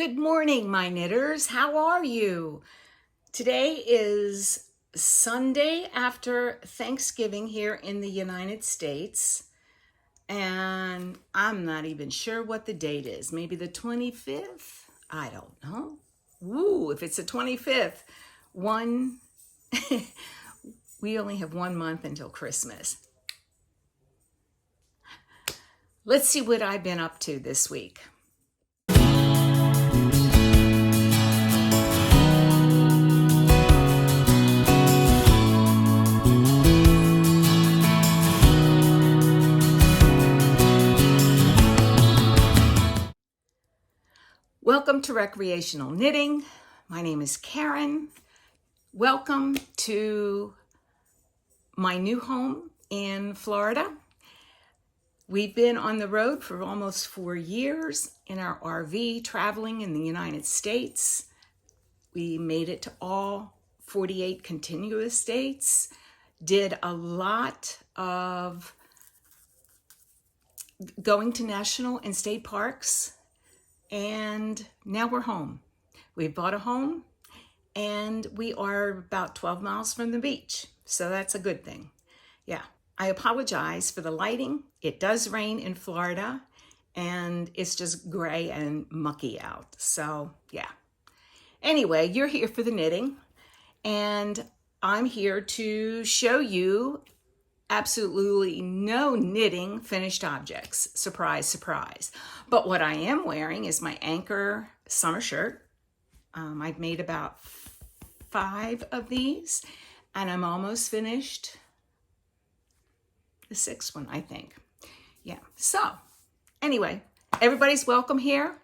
Good morning, my knitters. How are you? Today is Sunday after Thanksgiving here in the United States, and I'm not even sure what the date is. Maybe the 25th? I don't know. Woo, if it's the 25th, we only have 1 month until Christmas. Let's see what I've been up to this week. Welcome to Recreational Knitting. My name is Karen. Welcome to my new home in Florida. We've been on the road for almost 4 years in our RV, traveling in the United States. We made it to all 48 contiguous states, did a lot of going to national and state parks, and now we're home. We bought a home and we are about 12 miles from the beach. So that's a good thing. Yeah, I apologize for the lighting. It does rain in Florida and it's just gray and mucky out. So yeah. Anyway, you're here for the knitting and I'm here to show you absolutely no knitting finished objects. Surprise, surprise. But what I am wearing is my Anchor summer shirt. I've made about 5 of these and I'm almost finished the 6th one, I think. Yeah, so anyway, everybody's welcome here,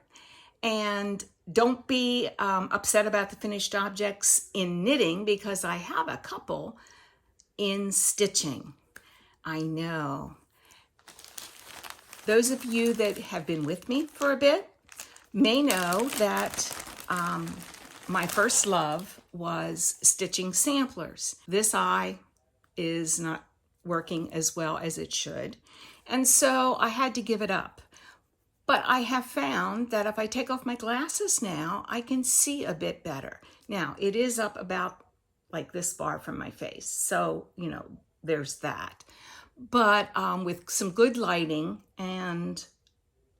and don't be upset about the finished objects in knitting because I have a couple in stitching. I know. Those of you that have been with me for a bit may know that my first love was stitching samplers. This eye is not working as well as it should, and so I had to give it up. But I have found that if I take off my glasses now, I can see a bit better. Now, it is up about like this far from my face, so, you know, there's that. But with some good lighting and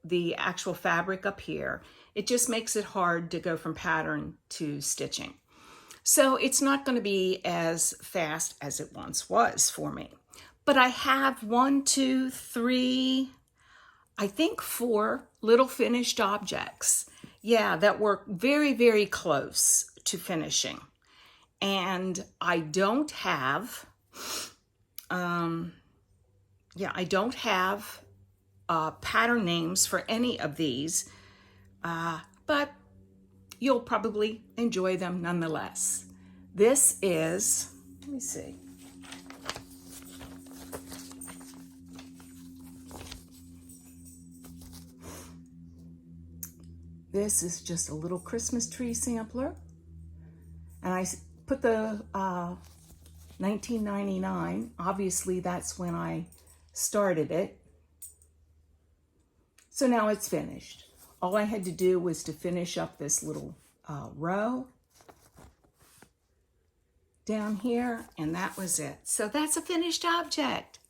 the actual fabric up here, it just makes it hard to go from pattern to stitching. So it's not going to be as fast as it once was for me. But I have 1, 2, 3, I think 4 little finished objects. Yeah, that work very, very close to finishing. And I don't have, I don't have pattern names for any of these, but you'll probably enjoy them nonetheless. This is, let me see. This is just a little Christmas tree sampler. And I put the 1999, obviously that's when I started it. So now it's finished. All I had to do was to finish up this little row down here, and that was it. So that's a finished object.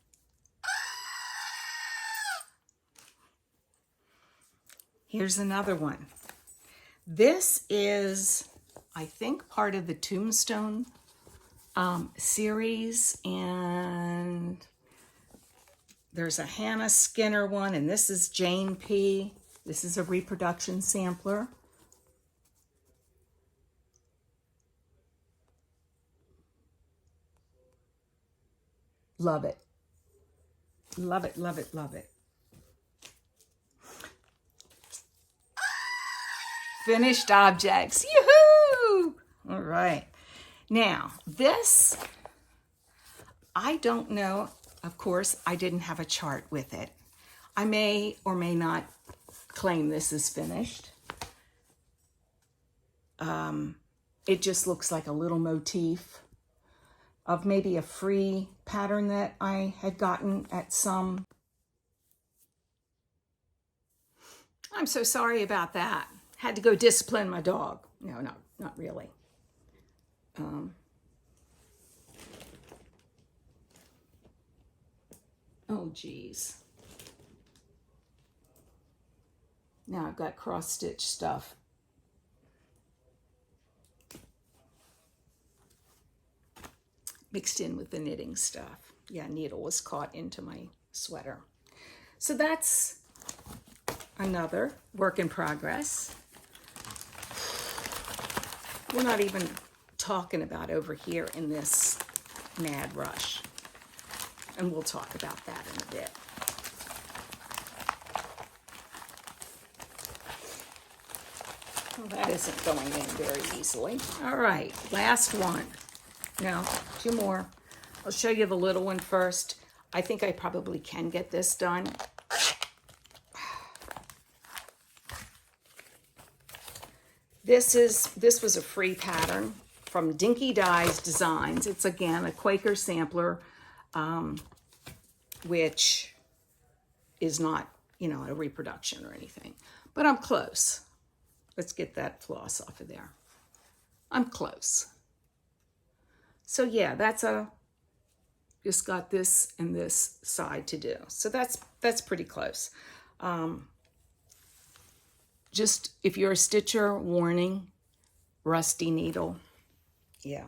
Here's another one. This is, I think, part of the Tombstone series, and there's a Hannah Skinner one, and this is Jane P. This is a reproduction sampler. Love it. Love it, love it, love it. Finished objects. Yoo-hoo! All right. Now, this, I don't know. Of course, I didn't have a chart with it. I may or may not claim this is finished. It just looks like a little motif of maybe a free pattern that I had gotten at some. I'm so sorry about that. Had to go discipline my dog. No, not really. Oh, geez. Now I've got cross-stitch stuff. Mixed in with the knitting stuff. Yeah, needle was caught into my sweater. So that's another work in progress. We're not even talking about over here in this mad rush. And we'll talk about that in a bit. Well, that isn't going in very easily. All right, last one. No, two more. I'll show you the little one first. I think I probably can get this done. This was a free pattern from Dinky Dyes Designs. It's again a Quaker sampler, which is not, you know, a reproduction or anything, but I'm close. Let's get that floss off of there. I'm close. So yeah, just got this and this side to do. So that's pretty close. Just if you're a stitcher, warning, rusty needle. Yeah.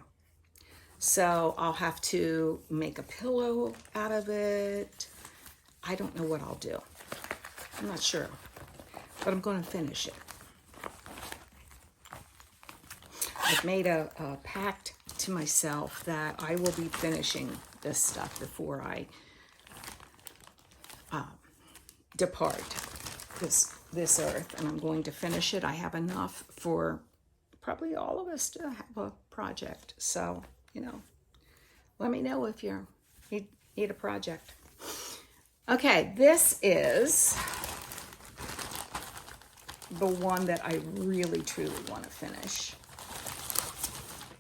So I'll have to make a pillow out of it. I don't know what I'll do. I'm not sure, but I'm going to finish it. I've made a pact to myself that I will be finishing this stuff before I depart this earth, and I'm going to finish it. I have enough for probably all of us to have a project. So, you know, let me know if you need a project. Okay, this is the one that I really, truly want to finish.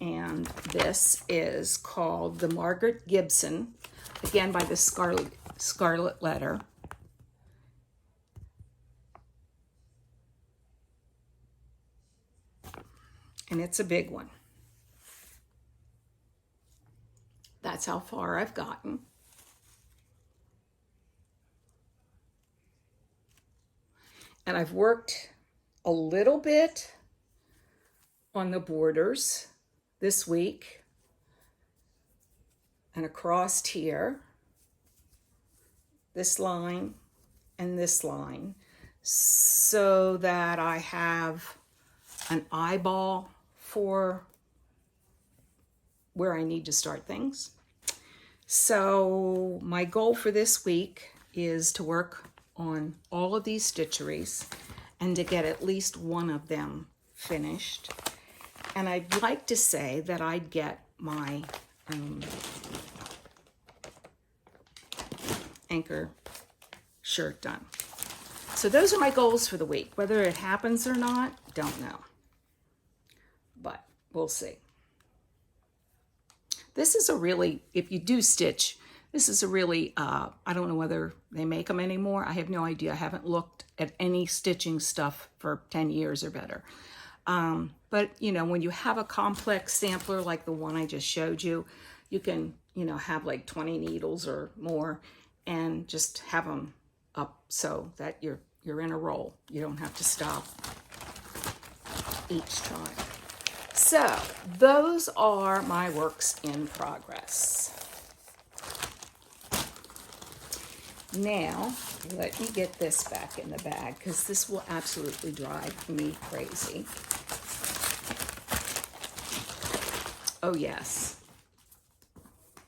And this is called the Margaret Gibson, again by the Scarlet Letter. And it's a big one. That's how far I've gotten. And I've worked a little bit on the borders this week and across here, this line and this line, so that I have an eyeball for where I need to start things. So my goal for this week is to work on all of these stitcheries and to get at least one of them finished. And I'd like to say that I'd get my anchor shirt done. So those are my goals for the week. Whether it happens or not, don't know. But we'll see. This is a really, if you do stitch, this is a really, I don't know whether they make them anymore. I have no idea. I haven't looked at any stitching stuff for 10 years or better. But, you know, when you have a complex sampler like the one I just showed you, you can, you know, have like 20 needles or more and just have them up so that you're in a roll. You don't have to stop each time. So those are my works in progress. Now, let me get this back in the bag because this will absolutely drive me crazy. Oh yes.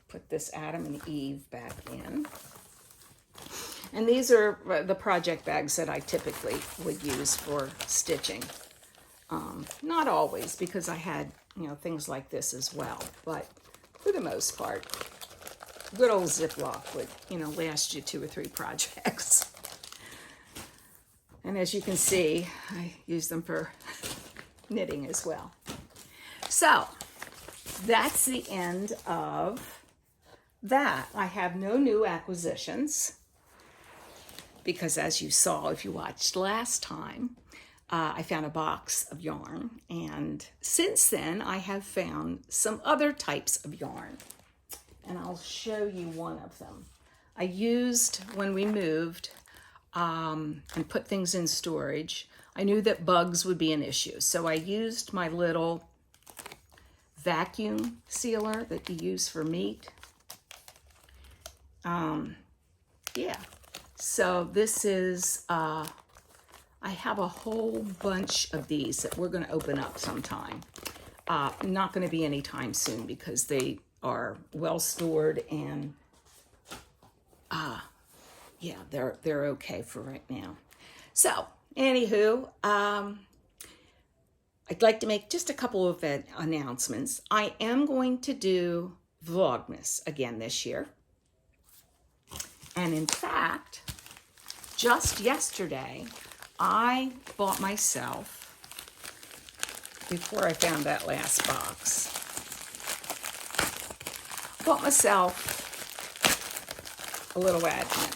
Put this Adam and Eve back in. And these are the project bags that I typically would use for stitching. Not always, because I had, you know, things like this as well. But for the most part, good old Ziploc would, you know, last you 2 or 3 projects. And as you can see, I use them for knitting as well. So that's the end of that. I have no new acquisitions because, as you saw if you watched last time, I found a box of yarn, and since then I have found some other types of yarn, and I'll show you one of them. I used, when we moved and put things in storage, I knew that bugs would be an issue, so I used my little vacuum sealer that you use for meat. Yeah, so this is, I have a whole bunch of these that we're going to open up sometime. Not going to be anytime soon because they are well stored, and yeah, they're okay for right now. So, anywho, I'd like to make just a couple of announcements. I am going to do Vlogmas again this year. And in fact, just yesterday, I bought myself, before I found that last box, bought myself a little advent.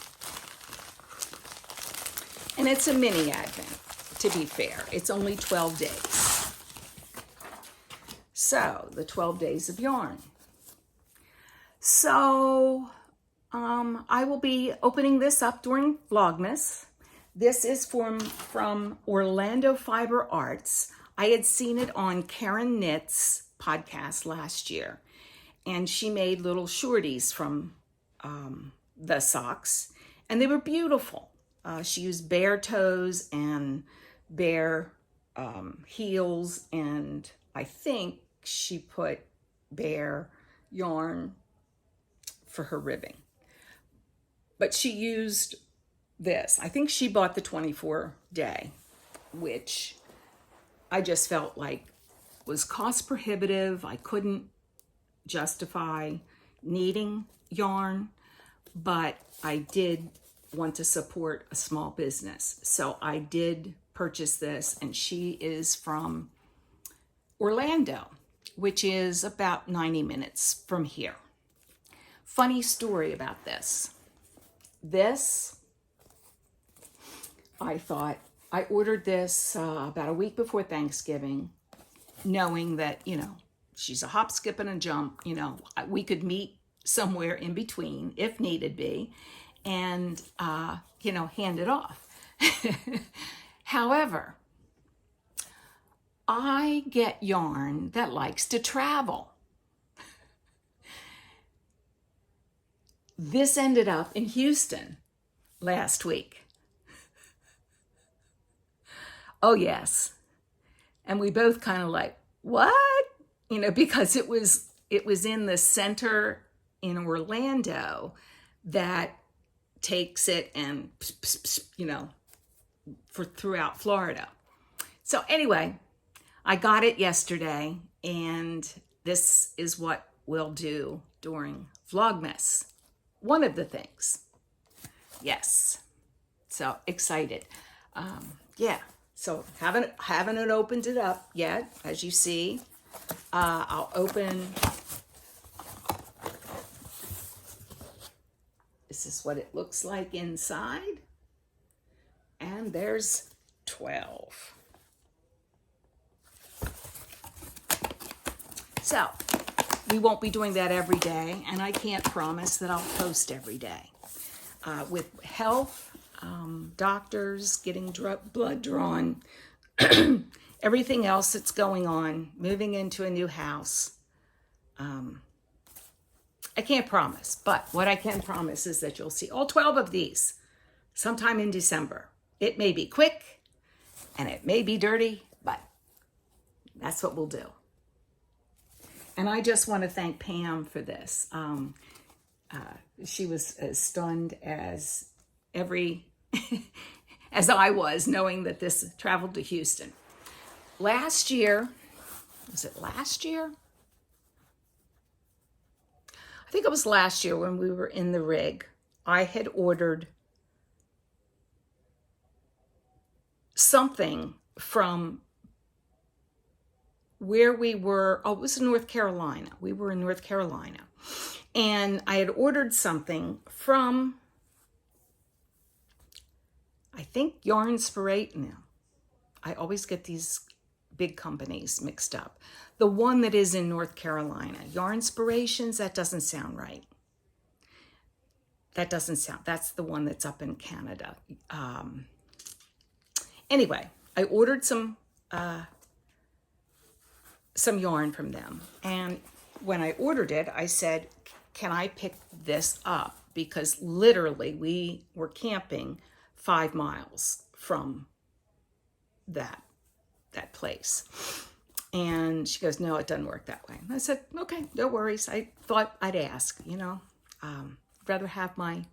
And it's a mini advent, to be fair. It's only 12 days. So, the 12 days of yarn. So, I will be opening this up during Vlogmas. This is from Orlando Fiber Arts. I had seen it on Karen Knits podcast last year, and she made little shorties from the socks, and they were beautiful. She used bare toes and bare heels, and I think she put bare yarn for her ribbing. But she used this. I think she bought the 24-day, which I just felt like was cost prohibitive. I couldn't justify needing yarn, but I did want to support a small business. So I did purchase this, and she is from Orlando, which is about 90 minutes from here. Funny story about this. I thought, I ordered this about a week before Thanksgiving, knowing that, she's a hop, skip, and a jump. We could meet somewhere in between if needed be, and, hand it off. However, I get yarn that likes to travel. This ended up in Houston last week. Oh, yes. And we both kind of like, what? Because it was in the center in Orlando that takes it and, for throughout Florida. So anyway, I got it yesterday, and this is what we'll do during Vlogmas. One of the things. Yes. So excited. Yeah. So haven't opened it up yet, as you see. I'll open. This is what it looks like inside. And there's 12. So, we won't be doing that every day, and I can't promise that I'll post every day. With health, doctors, getting blood drawn, everything else that's going on, moving into a new house, I can't promise. But what I can promise is that you'll see all 12 of these sometime in December. It may be quick, and it may be dirty, but that's what we'll do. And I just want to thank Pam for this. She was as stunned as as I was, knowing that this traveled to Houston. Last year, was it last year? I think it was last year when we were in the rig. I had ordered something from where we were. Oh, it was in North Carolina. We were in North Carolina. And I had ordered something from, I think, Yarnspiration. No, I always get these big companies mixed up. The one that is in North Carolina, Yarnspirations, that doesn't sound right. That's the one that's up in Canada. Anyway, I ordered some yarn from them. And when I ordered it, I said, can I pick this up? Because literally we were camping 5 miles from that place. And she goes, no, it doesn't work that way. And I said, okay, no worries. I thought I'd ask, rather have my,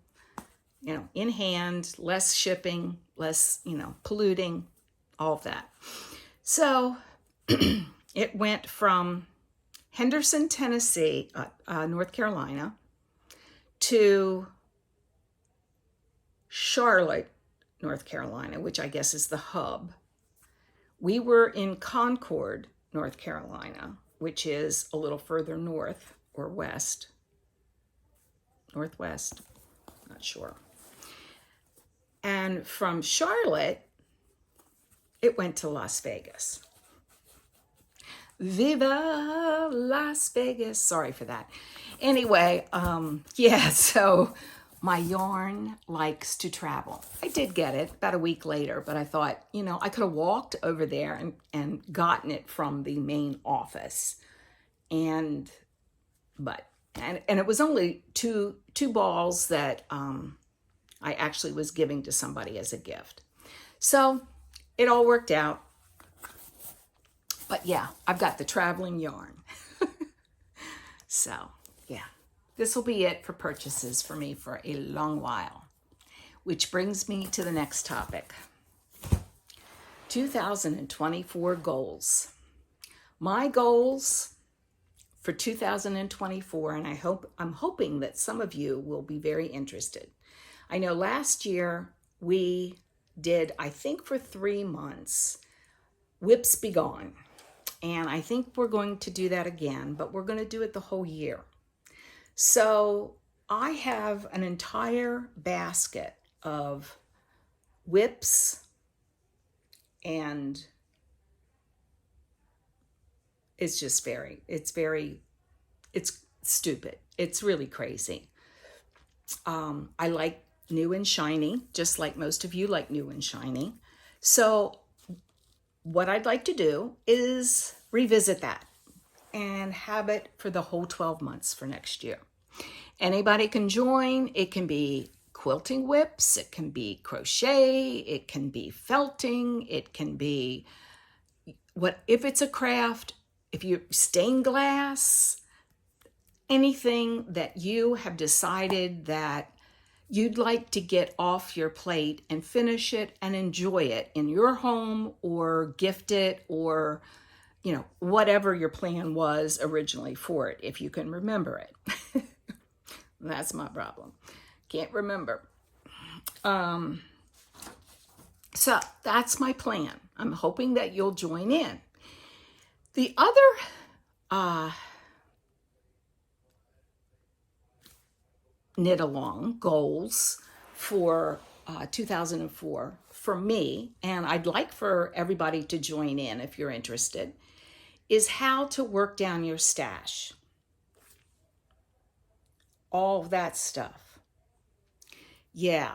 in hand, less shipping, less, polluting, all of that. So it went from Henderson, Tennessee, North Carolina, to Charlotte, North Carolina, which I guess is the hub. We were in Concord, North Carolina, which is a little further north or west. Northwest, not sure. And from Charlotte, it went to Las Vegas. Viva Las Vegas. Sorry for that. Anyway, so my yarn likes to travel. I did get it about a week later, but I thought, I could have walked over there and gotten it from the main office. And it was only two balls that I actually was giving to somebody as a gift. So it all worked out. But yeah, I've got the traveling yarn. So yeah, this will be it for purchases for me for a long while. Which brings me to the next topic. 2024 goals. My goals for 2024, and I'm hoping that some of you will be very interested. I know last year we did, I think for 3 months, Whips Be Gone. And I think we're going to do that again, but we're going to do it the whole year. So I have an entire basket of whips, and it's stupid. It's really crazy. I like new and shiny, just like most of you like new and shiny. So what I'd like to do is revisit that and have it for the whole 12 months for next year. Anybody can join. It can be quilting whips. It can be crochet. It can be felting. It can be if it's a craft, if you stained glass, anything that you have decided that you'd like to get off your plate and finish it and enjoy it in your home, or gift it, or, whatever your plan was originally for it, if you can remember it. That's my problem. Can't remember. So that's my plan. I'm hoping that you'll join in. The other knit along goals for 2004 for me, and I'd like for everybody to join in if you're interested, is how to work down your stash. All of that stuff. Yeah,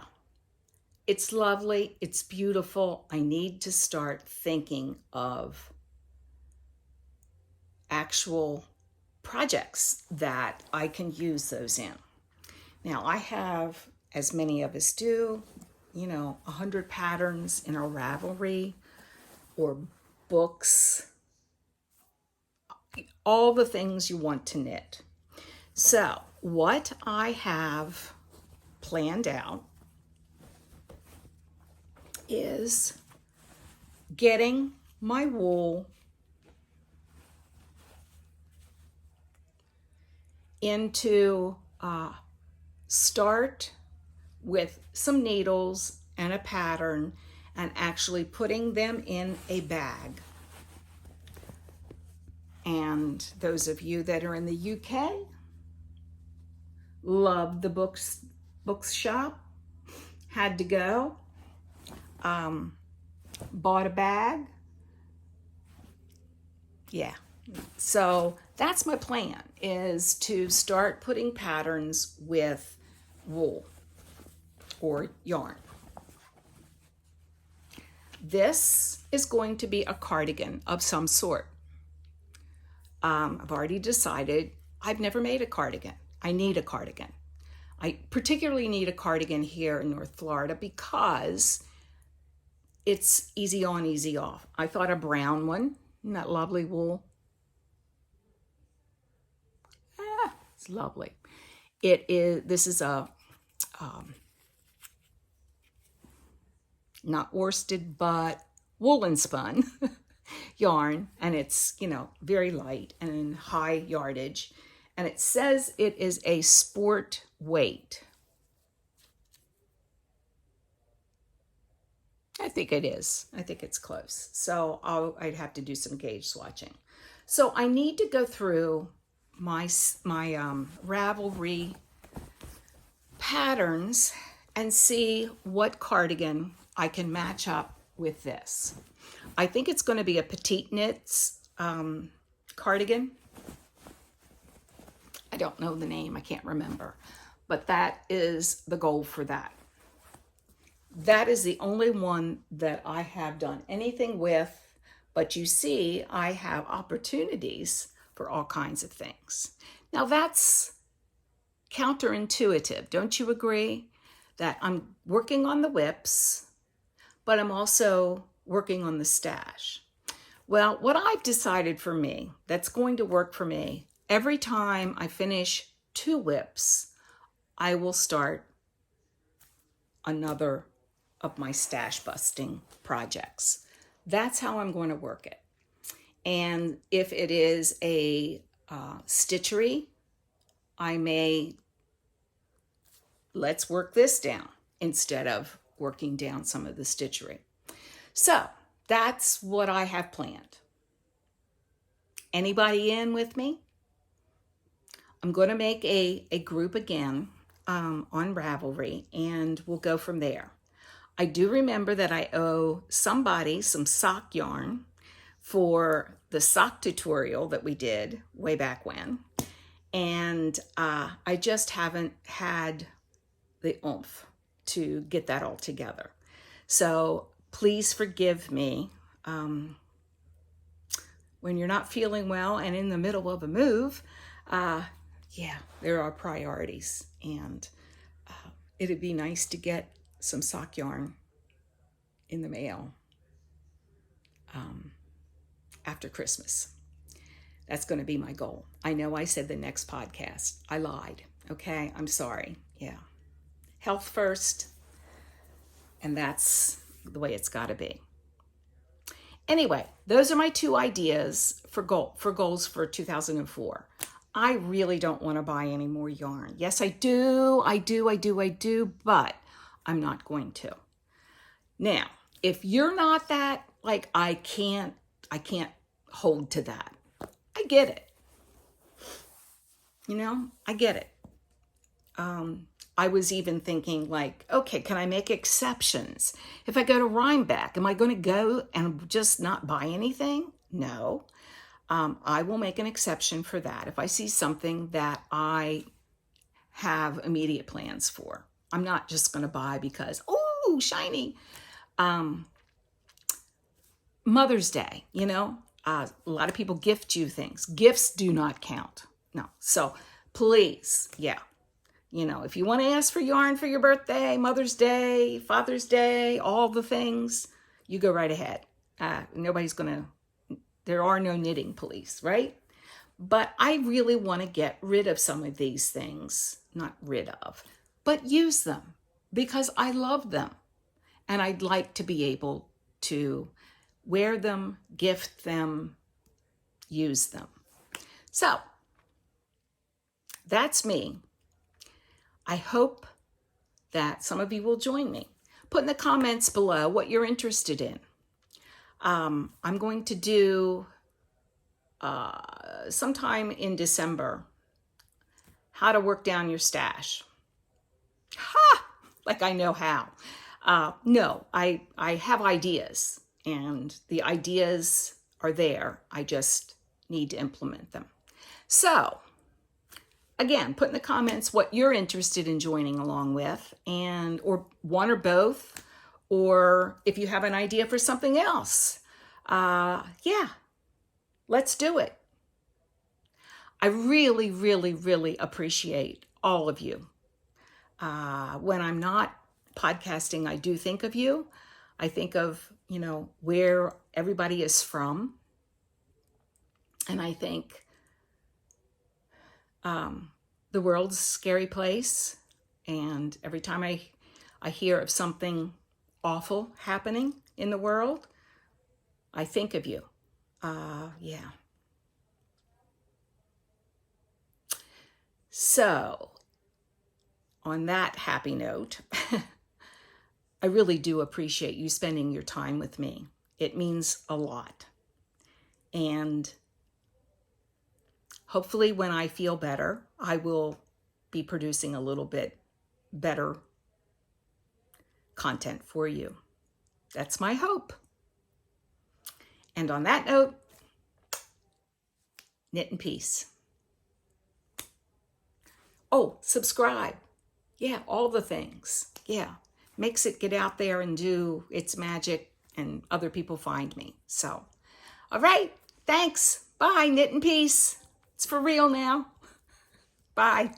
it's lovely. It's beautiful. I need to start thinking of actual projects that I can use those in. Now, I have, as many of us do, 100 patterns in a Ravelry or books, all the things you want to knit. So what I have planned out is getting my wool into start with some needles and a pattern and actually putting them in a bag. And those of you that are in the UK, love the bookshop, had to go. bought a bag. Yeah. So that's my plan, is to start putting patterns with wool or yarn. This is going to be a cardigan of some sort. I've already decided I've never made a cardigan. I need a cardigan. I particularly need a cardigan here in North Florida because it's easy on, easy off. I thought a brown one, isn't that lovely wool? It's lovely. This is a, not worsted, but woolen spun yarn, and it's, very light and in high yardage. And it says it is a sport weight. I think it is. I think it's close. So I'd have to do some gauge swatching. So I need to go through my Ravelry patterns and see what cardigan I can match up with this. I think it's going to be a petite knits cardigan. I don't know the name, I can't remember, but that is the goal for that. That is the only one that I have done anything with, but you see, I have opportunities for all kinds of things. Now that's counterintuitive, don't you agree? That I'm working on the whips, but I'm also working on the stash. Well, what I've decided for me, that's going to work for me, every time I finish 2 whips, I will start another of my stash busting projects. That's how I'm going to work it. And if it is a stitchery, I may, let's work this down instead of working down some of the stitchery. So that's what I have planned. Anybody in with me? I'm going to make a group again on Ravelry, and we'll go from there. I do remember that I owe somebody some sock yarn for the sock tutorial that we did way back when, and I just haven't had the oomph to get that all together. So please forgive me. When you're not feeling well and in the middle of a move, yeah, there are priorities, and it'd be nice to get some sock yarn in the mail after Christmas. That's going to be my goal. I know I said the next podcast. I lied. Okay, I'm sorry. Yeah. Health first, and that's the way it's got to be. Anyway, those are my 2 ideas for goals for 2004. I really don't want to buy any more yarn. Yes, I do, but I'm not going to. Now, if you're not that, like, I can't hold to that. I get it. I get it. I was even thinking, like, okay, can I make exceptions? If I go to Rhinebeck, am I going to go and just not buy anything? No. I will make an exception for that if I see something that I have immediate plans for. I'm not just going to buy because, oh, shiny. Mother's Day, a lot of people gift you things. Gifts do not count. No. So please, yeah. If you want to ask for yarn for your birthday, Mother's Day, Father's Day, all the things, you go right ahead. There are no knitting police, right? But I really want to get rid of some of these things, not rid of, but use them because I love them. And I'd like to be able to wear them, gift them, use them. So that's me. I hope that some of you will join me. Put in the comments below what you're interested in. I'm going to do sometime in December how to work down your stash. Ha! Like I know how. No, I have ideas. and the ideas are there. I just need to implement them. So again, put in the comments what you're interested in joining along with, and or one or both, or if you have an idea for something else. Yeah, let's do it. I really, really, really appreciate all of you. When I'm not podcasting, I do think of you. I think of, where everybody is from. And I think the world's a scary place. And every time I hear of something awful happening in the world, I think of you. Yeah. So, on that happy note, I really do appreciate you spending your time with me. It means a lot. And hopefully when I feel better, I will be producing a little bit better content for you. That's my hope. And on that note, knit in peace. Oh, subscribe. Yeah, all the things. Yeah, makes it get out there and do its magic and other people find me. So, all right, thanks. Bye, knit in peace. It's for real now. Bye.